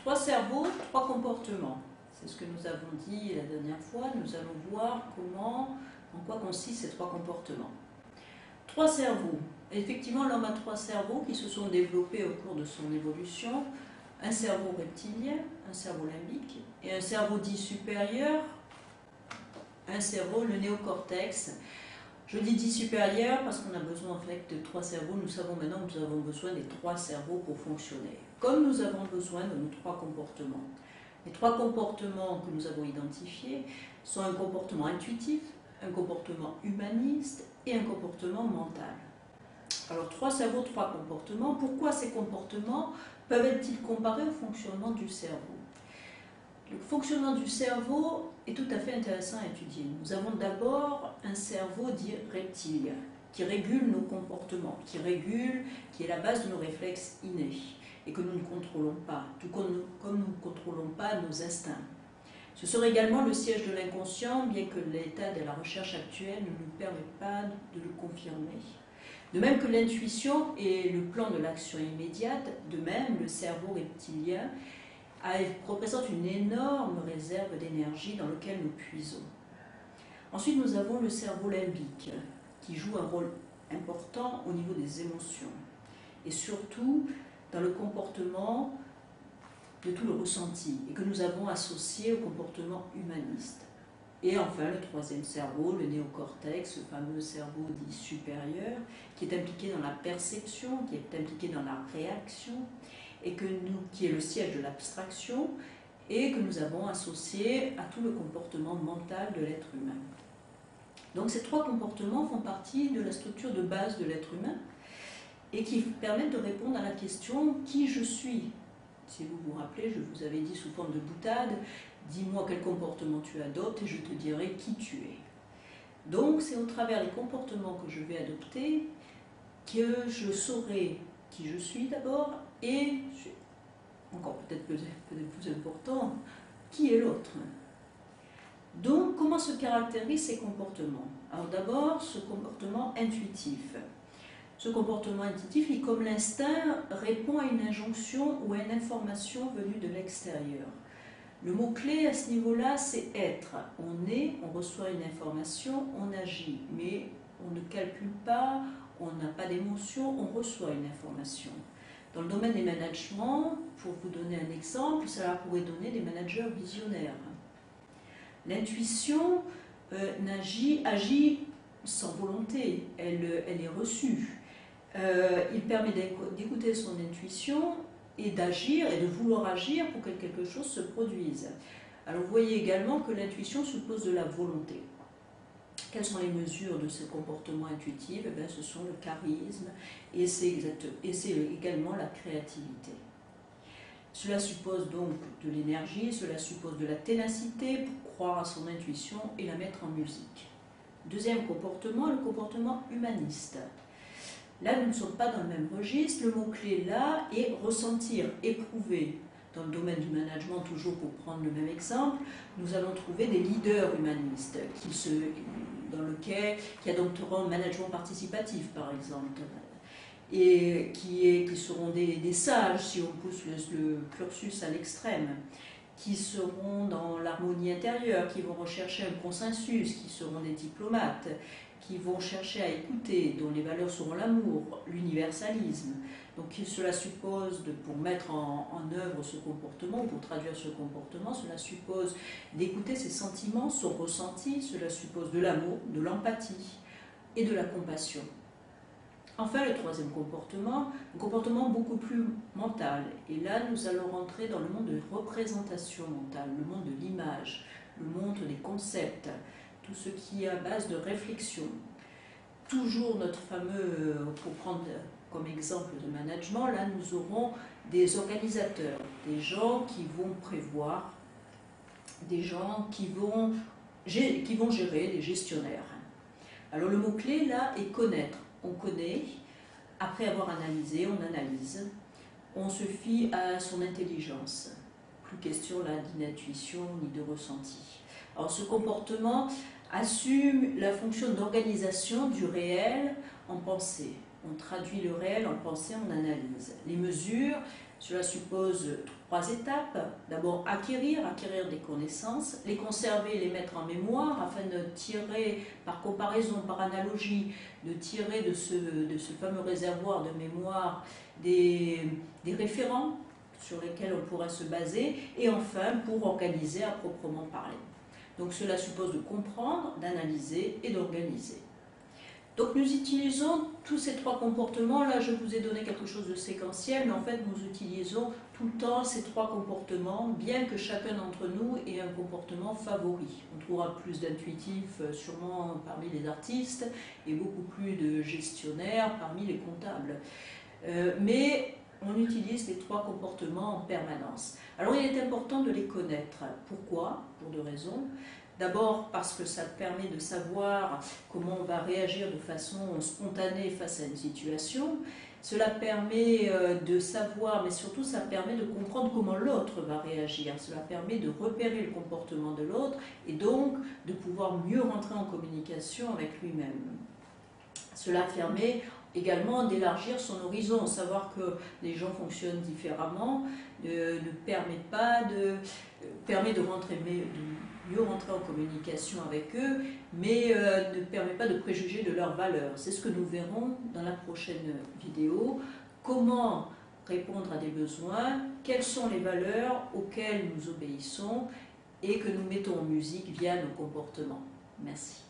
Trois cerveaux, trois comportements. C'est ce que nous avons dit la dernière fois. Nous allons voir en quoi consistent ces trois comportements. Trois cerveaux. Effectivement, l'homme a trois cerveaux qui se sont développés au cours de son évolution. Un cerveau reptilien, un cerveau limbique et un cerveau dit supérieur, un cerveau, le néocortex. Je dis dit supérieur parce qu'on a besoin en fait de trois cerveaux. Nous savons maintenant que nous avons besoin des trois cerveaux pour fonctionner. Comme nous avons besoin de nos trois comportements. Les trois comportements que nous avons identifiés sont un comportement intuitif, un comportement humaniste et un comportement mental. Alors, trois cerveaux, trois comportements. Pourquoi ces comportements peuvent-ils comparés au fonctionnement du cerveau? Le fonctionnement du cerveau est tout à fait intéressant à étudier. Nous avons d'abord un cerveau dit reptilien, qui régule nos comportements, qui est la base de nos réflexes innés, et que nous ne contrôlons pas, tout comme nous ne contrôlons pas nos instincts. Ce serait également le siège de l'inconscient, bien que l'état de la recherche actuelle ne nous permette pas de le confirmer. De même que l'intuition est le plan de l'action immédiate, de même le cerveau reptilien représente une énorme réserve d'énergie dans laquelle nous puisons. Ensuite, nous avons le cerveau limbique, qui joue un rôle important au niveau des émotions, et surtout dans le comportement de tout le ressenti, et que nous avons associé au comportement humaniste. Et enfin, le troisième cerveau, le néocortex, ce fameux cerveau dit supérieur, qui est impliqué dans la perception, qui est impliqué dans la réaction, et qui est le siège de l'abstraction, et que nous avons associé à tout le comportement mental de l'être humain. Donc ces trois comportements font partie de la structure de base de l'être humain, et qui permettent de répondre à la question « qui je suis ?» Si vous vous rappelez, je vous avais dit sous forme de boutade, dis-moi quel comportement tu adoptes et je te dirai qui tu es. Donc c'est au travers des comportements que je vais adopter que je saurai qui je suis d'abord et, encore peut-être plus important, qui est l'autre. Donc comment se caractérisent ces comportements? Alors d'abord, ce comportement intuitif. Ce comportement intuitif, comme l'instinct, répond à une injonction ou à une information venue de l'extérieur. Le mot-clé à ce niveau-là, c'est être. On est, on reçoit une information, on agit, mais on ne calcule pas, on n'a pas d'émotion, on reçoit une information. Dans le domaine des managements, pour vous donner un exemple, cela pourrait donner des managers visionnaires. L'intuition agit sans volonté, elle est reçue. Il permet d'écouter son intuition et d'agir et de vouloir agir pour que quelque chose se produise. Alors vous voyez également que l'intuition suppose de la volonté. Quelles sont les mesures de ce comportement intuitif? Eh bien, ce sont le charisme et c'est également la créativité. Cela suppose donc de l'énergie, cela suppose de la ténacité pour croire à son intuition et la mettre en musique. Deuxième comportement, le comportement humaniste. Là, nous ne sommes pas dans le même registre. Le mot-clé là est ressentir, éprouver. Dans le domaine du management, toujours pour prendre le même exemple, nous allons trouver des leaders humanistes qui adopteront le management participatif, par exemple, et qui seront des sages, si on pousse le cursus à l'extrême, qui seront dans l'harmonie intérieure, qui vont rechercher un consensus, qui seront des diplomates, qui vont chercher à écouter, dont les valeurs seront l'amour, l'universalisme. Donc cela suppose, pour mettre en œuvre ce comportement, pour traduire ce comportement, cela suppose d'écouter ses sentiments, son ressenti, cela suppose de l'amour, de l'empathie et de la compassion. Enfin, le troisième comportement, un comportement beaucoup plus mental. Et là, nous allons rentrer dans le monde de représentation mentale, le monde de l'image, le monde des concepts, tout ce qui est à base de réflexion. Toujours notre fameux, pour prendre comme exemple de management, là nous aurons des organisateurs, des gens qui vont prévoir, des gens qui vont gérer, des gestionnaires. Alors le mot-clé là est connaître. On connaît, après avoir analysé, on analyse, on se fie à son intelligence. Plus question là d'intuition ni de ressenti. Alors ce comportement assume la fonction d'organisation du réel en pensée. On traduit le réel en pensée, en analyse. Les mesures Cela suppose 3 étapes. D'abord acquérir des connaissances, les conserver, les mettre en mémoire afin de tirer par comparaison, par analogie, de tirer de ce fameux réservoir de mémoire des référents sur lesquels on pourrait se baser, et enfin pour organiser à proprement parler. Donc cela suppose de comprendre, d'analyser et d'organiser. Donc nous utilisons tous ces 3 comportements. Là, je vous ai donné quelque chose de séquentiel, mais en fait, nous utilisons tout le temps ces 3 comportements, bien que chacun d'entre nous ait un comportement favori. On trouvera plus d'intuitifs sûrement parmi les artistes et beaucoup plus de gestionnaires parmi les comptables. Mais on utilise les 3 comportements en permanence. Alors, il est important de les connaître. Pourquoi? Pour 2 raisons. D'abord parce que ça permet de savoir comment on va réagir de façon spontanée face à une situation. Cela permet de savoir, mais surtout ça permet de comprendre comment l'autre va réagir. Cela permet de repérer le comportement de l'autre et donc de pouvoir mieux rentrer en communication avec lui-même. Cela permet également d'élargir son horizon, savoir que les gens fonctionnent différemment, permet de mieux rentrer en communication avec eux, mais ne permet pas de préjuger de leurs valeurs. C'est ce que nous verrons dans la prochaine vidéo. Comment répondre à des besoins, quelles sont les valeurs auxquelles nous obéissons et que nous mettons en musique via nos comportements. Merci.